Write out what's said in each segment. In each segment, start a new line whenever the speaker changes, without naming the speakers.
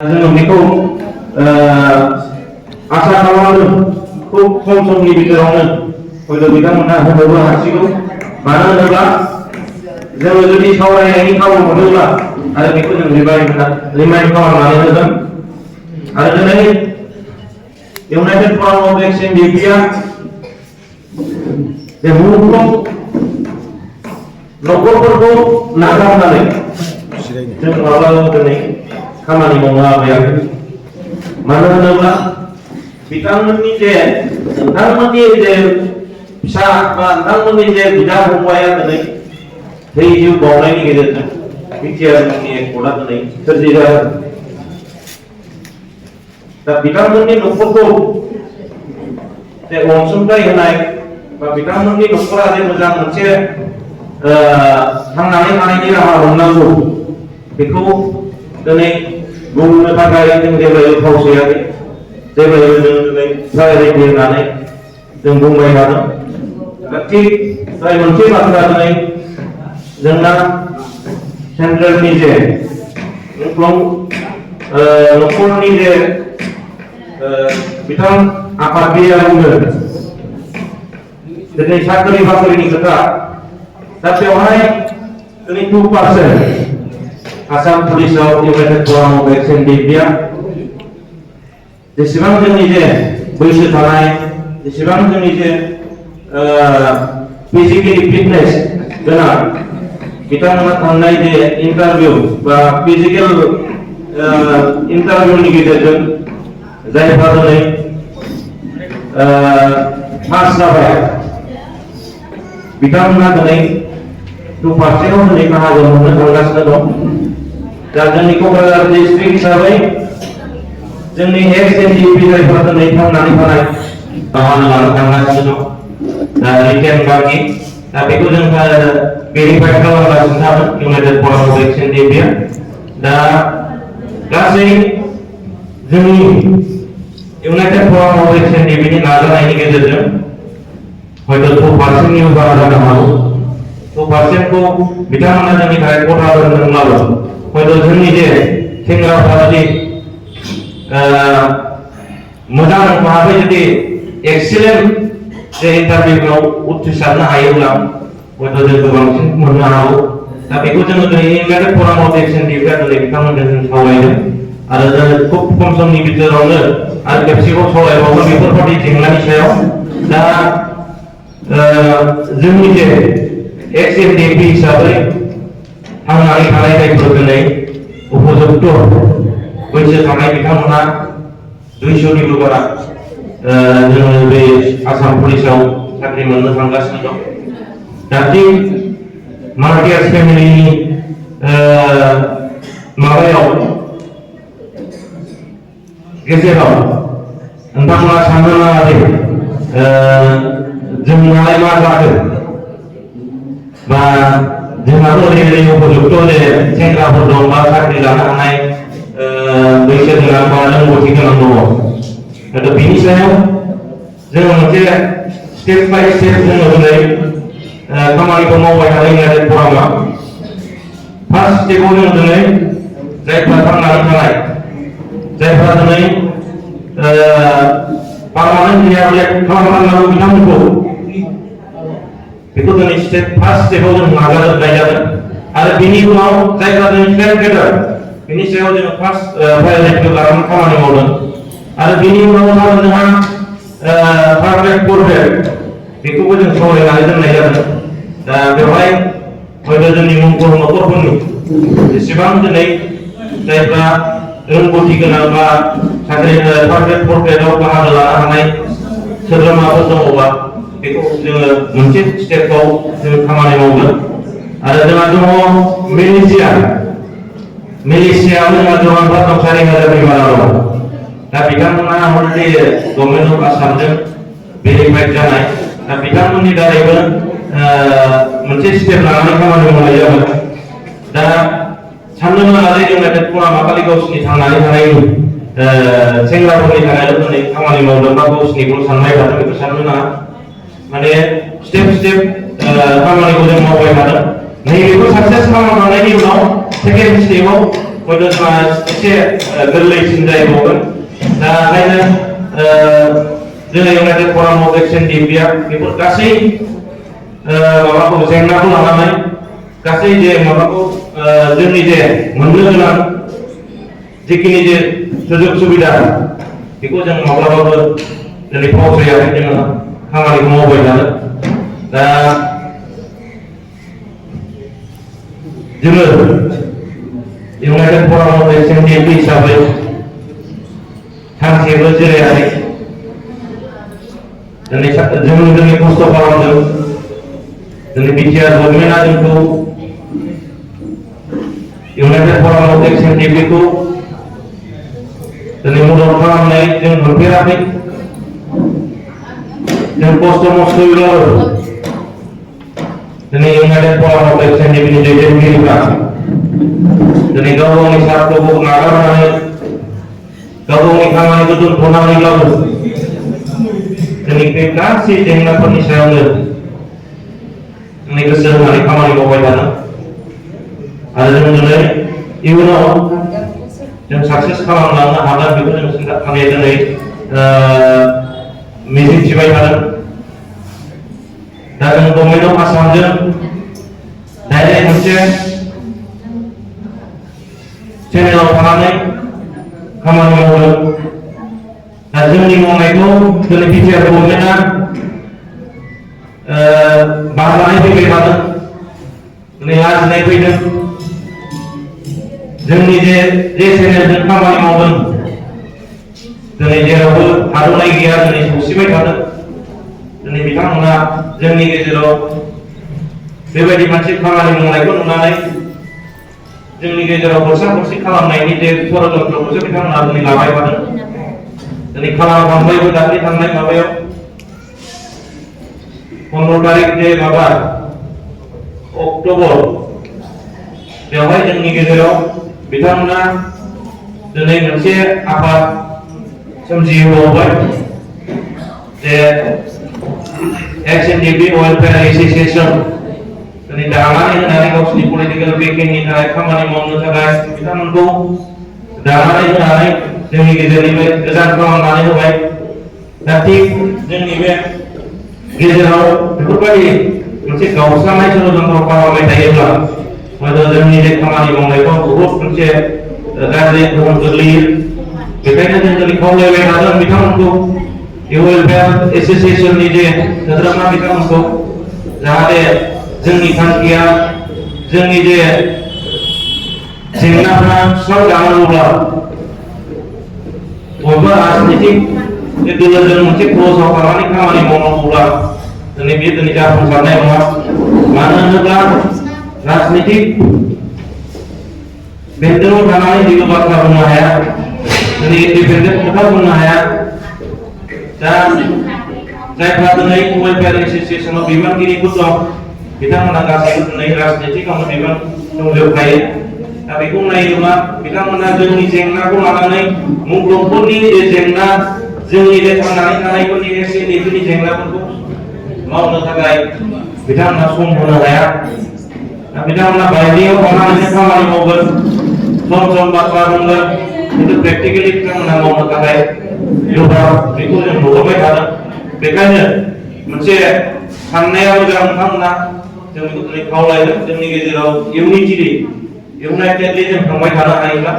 जों बेखौ आसा खालामो खुब खम समनि गेजेरावनो हयथ' बिथांमोनहा होनोबो हासिगौ। मानो होनोब्ला जोङो जुदि सावरायनायनि खाबु मोनोब्ला आरो बेखौ जों रिमाइन्ड खालामनानै होगोन। आरो दिनै इउनाइटेड फराम अफ एक्स एनडिपिआ बे मुलुगाव न'खरफोरखौ नागारनानै जों माब्लाबाबो दिनै खामानि मावनो हायाखै। मानो होनोब्ला बिथांमोननि नोंथांमोननि फिसा बा नोंथांमोननि बिदा फंबाया दिनै दै जिउ बावनायनि गेजेरजों बिटिआर मुंनि एकर्डआ दिनै सोरजिजादों। दा बिथांमोननि न'खरखौ अनसुंथाइ होनाय बा बिथांमोननि न'खरा मोजां मोनसे थांनानै थानायनि राहा मोननांगौ बेखौ दिनै बुंनो थाखाय जों जेब्लायबो फावसायाखै। जेब्लायबो जों दिनै प्रायोरिटि होननानै जों बुंबाय थादों। दा थिग जाय मोनसे बाथ्रा दिनै जोंना सेन्ट्रेलनि न'खरनि बिथां आफादगिरिया बुंदों दिनै साख्रि बाख्रिनि खोथा। दा बेवहाय दिनै 2% आसाम पुलिसाव इउनाइटेड फराम अफ एक्स एनडिपिआ जेसेबां जोंनि बैसो थानाय, जेसेबां जोंनि फिजिकेलि फिटनेस गोनां बिथांमोना थांनाय इन्टारभिउ बा फिजिकेल इन्टारभिउनि गेजेरजों जायफ्रा दिनै पास जाबाय बिथांमोना दिनै 2%आव दिनै बाहागो मोननो थांगासिनो दं। दा जोंनि क'क्राझार डिस्ट्रिक्ट हिसाबै जोंनि एक्स एनडिपि जायफोरा दिनै थांनानै थानाय बाहागो लानो थांगासिनो दं। दा रिटेन बाखि दा बेखौ जों भेरिफाइ खालामगासिनो थागोन इउनाइटेड फराम अफ एक्स एनडिपिआ। दा गासै जोंनि इउनाइटेड फराम अफ एक्स एनडिपिनि नाजानायनि गेजेरजों हयथ' 2%निबो बारा जानो हागौ। 2%खौ बिथांमोना जोंनि थाखाय खथा दोनदोंब्लाबो हयथ' जोंनि सेंग्राफ्रा जुदि मोजां भाबै जुदि एक्सिलेन्ट इन्टारभिउआव उथ्रिसारनो हायोब्ला हयथ' जों गोबांसिन मोननो हागौ। दा बेखौ जोङो दिनै इउनाइटेड फराम अफ एक्स एनडिपिआ दिनै बिथांमोनजों जों सावरायदों। आरो जों खुब खम समनि गेजेरावनो आरो खेबसेबाव सावरायबावगोन बेफोरबायदि जेंनानि सायाव। दा जोंनि एक्स एनडिपि हिसाबै थांनानै थानाय जायफोर दिनै उपयुक्त बैसो थानाय बिथांमोना 200निबो बारा जोङो बे आसाम पुलिसाव साख्रि मोननो थांगासिनो दं। दा थिग मार्टियार्स फेमिलिनि माबायाव गेजेराव नोंथांमोना साननो नाङा जोंनालाय मा जाखो बा जोंहाबो ओरैबायदि उपयुक्त सेंग्राफोर दं बा साख्रि लानो हानाय बैसो गोनां बा रोंगौथि गोनां दङ। दा बेनि सायाव जोङो मोनसे स्टेप बाय स्टेप जोङो दिनै खामानिखौ मावबाय थानाय इउनाइटेड फरामआ। फार्स्ट स्टेपआव जों दिनै जायफ्रा थांनानै थानाय, जायफ्रा दिनै पार्मानेन्ट रिहेबिलिटेट खालामनांगौ बिथांमोनखौ बेखौ दिनै फार्स्ट स्टेपआव जों नाजाजोबनाय जादों। आरो बिनि उनाव जायफ्रा दिनै ट्रेन गेदार बिनि सायाव जोङो फार्स्ट प्रायोरिटिखौ लानानै खामानि मावदों। आरो बिनि उनाव जोंहा थार्ड ग्रेड फर्थ ग्रेड बेखौबो जों सावरायनानै दोननाय जादों। दा बेवहाय हयथ' जोंनि मुंफोर न'खरफोरनि जेसेबां दिनै जायफ्रा रोंगौथि गोनां बा साख्रि थार्ड ग्रेड फर्थ ग्रेडआव बाहागो लानो हानाय सोद्रोमाफोर दङबा बेखौ जोङो मोनसे स्टेपआव जों खामानि मावगोन। आरो जोंहा दङ मिलिशियाआव जोंहा जवानफोर दं 4000 बारा दं। दा बिथांमोना अलरेडि गभर्नमेन्ट अफ आसामजों भेरिफाइड जानाय। दा बिथांमोननि दारैबो मोनसे स्टेप लानानै खामानि मावनाय जागोन। दा साननो नाङा इउनाइटेड फरामआ खालि गावसिनि थांनानै थानायनि सेंग्राफोरनि थाखायल' दिनै खामानि मावदों बा गावसिनिखौ साननाय थादों बेखौ साननो नाङा। माने स्टेप स्टेप खामानिखौ जों मावबाय थादों। नैबेखौ साक्सेस खालामखांनायनि उनाव सेकेन्ड स्टेपआव हयथ' जोंहा एसे गोरलैसिन जाहैबावगोन दा ओंखायनो जोङो इउनाइटेड फराम अफ एक्सन डिपिआ बेफोर गासै माबाखौ जेंनाखौ लानानै गासै जे माबाखौ जोंनि जे मोननो गोनां जिखिनि जे सुजुग सुबिदा बेखौ जों माब्लाबाबो दिनै फावसायाखै जोङो खामानिखौ मावबाय थादों दा जोङो इउनाइटेड फराम अफ एक्सन डिपि हिसाबै सानसेबो जिरायाखै दिनै जोंनि खस्थ' खालामदों दिनै बिटिआर गभर्नमेन्टआ जोंखौ इउनाइटेड फराम अफ एक्सन डिपिखौ दिनै मदद खालामनाय जों मोनफेराखै जों खस्थ' मस्थ'यैब्लाबो दिनै इउनाइटेड फराम अफ एक्सन डिपिनि दैदेनगिरिफ्रा दिनै गाव गावनि सार्थखौ नागारनानै गाव गावनि खामानिखौ दोनथ'नानैब्लाबो दिनै बे गासै जेंनाफोरनि सायावनो गोसो होनानै खामानि मावबाय थादों आरो जों दिनै इयुनाव जों साक्सेस खालामलांनो हागोन बेखौ जों माने दिनै मिजिंथिबाय थादों दा जों गभर्नमेन्ट अफ आसामजों डाइरेक्ट मोनसे चेनेलाव थानानै खामानि मावदों दा जोंनि मावनायखौ दिनै बिटिआर गभर्नमेन्टआ बारनानै फैबाय थादों दिनै लाजिनाय फैदों जोंनि जे चेनेलजों खामानि मावदों दिनै जेरावबो थाद'नाय गैया दिनै सौसिबाय थादों दिनै बिथांमोना जोंनि गेजेराव बेबायदि मोनसे खामानि मावनायखौ नुनानै जोंनि गेजेराव खरसा खरसि खालामनायनि जे षड़यन्त्रखौसो बिथांमोना दिनै लाबाय थादों दिनै खालामखांबायबो दाख्लै थांनाय माबायाव 15 तारिख जे माबा अक्ट'बर बेवहाय जोंनि गेजेराव बिथांमोना दिनै मोनसे आफाद सोमजिहोबावबाय जे एक्सएनडिपि वेलफेयार एसोसिएशन दिनै दानानै होनानै गावसोरनि पलिटिकेल बेकिंनि थाखाय खामानि मावनो थाखाय बिथांमोनखौ दानानै होनानै जोंनि गेजेरनिफ्राय गोजान खालामनानै होबाय दा थिग जोंनि बे गेजेराव बेफोरबायदि मोनसे गावस्रानाय षड़यन्त्र खालामबाय थायोब्ला हयथ' जोंनि बे खामानि मावनायखौ बहुद मोनसे गाज्रि गोहोम गोग्लैयो बेखायनो जों दिनै खावलायबाय थादों बिथांमोनखौ वेलफेयार एसोसिएशननि जे सोद्रोमा बिथांमोनखौ जाहाथे जोंनि थांखिया जोंनि जे जेंनाफोरा सुस्रांजानांगौब्ला बबेबा राजनितिक दोलोजों मोनसे क्ल'जआव थानानै खामानि मावनांगौब्ला दिनै बे दिनै जाफुंसारनाय नङा मानो होनोब्ला राजनितिक बेन्दोङाव थानानै जेबो बाथ्रा बुंनो हाया दिनै इन्डिपेन्डेन्ट खोथा बुंनो हाया दा जायफ्रा दिनै वेलफेयार एसोसिएशनाव बिबानगिरिफोर दं बिथांमोना गासैबो दिनै राजनितिकआवनो बिबान दंजोबखायो दा बेखौ नायोब्ला बिथांमोना जोंनि जेंनाखौ लानानै मुंख्लंफोरनि जे जेंना जोंनि जे थांनानै थानायफोरनि एक्सएनडिपिनि जेंनाफोरखौ मावनो थाखाय बिथांमोना सम होनो हाया दा बिथांमोना बायजोआव थानानै खामानि मावगोन सम बाथ्रा बुंगोन खिन्थु प्रेक्टिकेलि बिथांमोना मावनो थाखाय गोब्राब बेखौ जों नुबोबाय थादों बेखायनो मोनसे साननाया मोजां नोंथांमोना जों बेखौ दिनै खावलायदों जोंनि गेजेराव इउनाइटेडलि जों थांबाय थानो हायोब्ला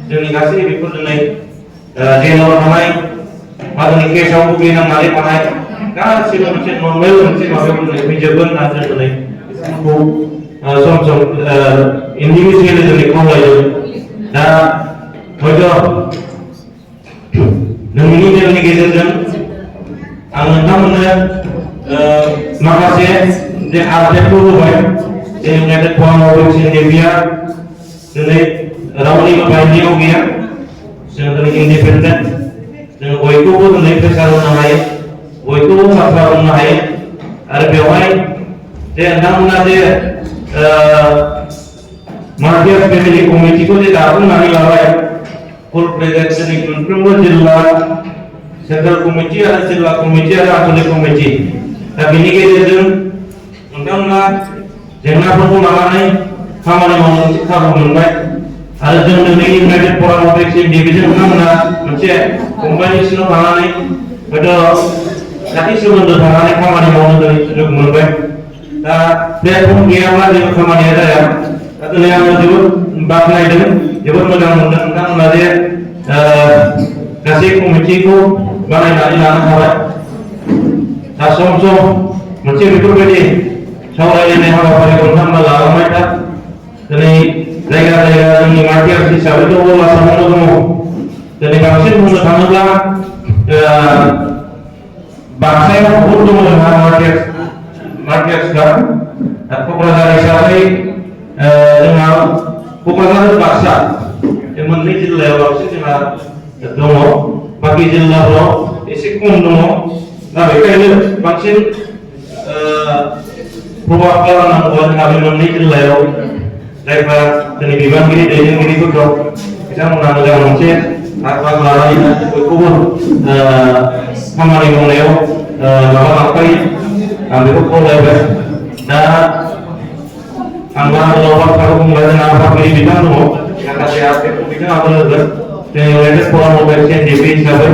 जोंनि गासै बेफोर दिनै जेलाव थानाय बा दिनै केसआव भुगिनांनानै थानाय गासैबो मोनसे नर्मेल मोनसे माबायाव दिनै फैजोबगोन होनना जों दिनै बिथांमोनखौ सम इन्डिभिजुवेलि दिनै खावलायदों दा हयथ' नोंनि मेलनि गेजेरजों आं नोंथांमोननो माखासे जे आपडेटखौ होबाय जे इउनाइटेड फराम अफ एक्सन डिपिआ दिनै रावनिबो बायजोआव गैया जों दिनै इन्डिपेन्डेन्ट जों बयखौबो दिनै प्रेसार होनो हायो बयखौबो बाथ्रा बुंनो हायो आरो बेवहाय जे नोंथांमोना जे मार्टियार फेमिलि कमिटिखौ जे दाफुंनानै लाबाय फुल प्रेजेन्ट जोंनि मोनफ्रोमबो जिल्ला सेन्ट्रेल कमिटि आरो जिल्ला कमिटि आरो आन्चलिक कमिटि दा बेनि गेजेरजों नोंथांमोना जेंनाफोरखौ लानानै खामानि मावनो खाबु मोनबाय आरो जोंनि इउनाइटेड फराम अफ एक्स डिभिजन बिथांमोना मोनसे कम्पानि सिङाव थानानै हयथ' खाथि सोमोन्दो थानानै खामानि मावनो दिनै सुजुग मोनबाय दा प्लेटफर्म गैयाब्ला जेबो खामानिया जाया दा दिनै आङो जोबोद बाख्नायदों जोबोद मोजां मोनदों नोंथांमोना जे गासै कमिटिखौ बानायनानै लानो हाबाय दा सम सम मोनसे बेफोरबायदि सावरायलायनाय हाबाफारिखौ नोंथांमोना लालांबाय था दिनै जायगा जायगा जोंनि मार्टियार्स हिसाबैथ' अल आसामावनो दङ दिनै बांसिन बुंनो थाङोब्ला बाक्सायाव बहुद दङ जोंहा मार्टियार्सफ्रा क'क्राझार हिसाबै जोंहा क'क्राझार बाक्सा बे मोननै जिल्लायाव बांसिन जोंहा दङ बाखि जिल्लाफोराव एसे खम दङ दा बेखायनो बांसिन प्रभाब खालामनांगौआ जोंहा बे मोननै जिल्लायाव जायफ्रा दिनै बिबानगिरि दैदेनगिरिफोर दं बिथांमोनहा मोजां मोनसे हाबाफारि लानानै बयखौबो खामानि मावनायाव माबा लांफायो आं बेखौ खावलायबाय दा आं लाहार बाथ्राखौ बुंबाय जोंहा आफादगिरि बिथां दङ माखासे आफादखौ बिथाङाबो होगोन जोंनि इउनाइटेड फराम अफ एक्स हिसाबै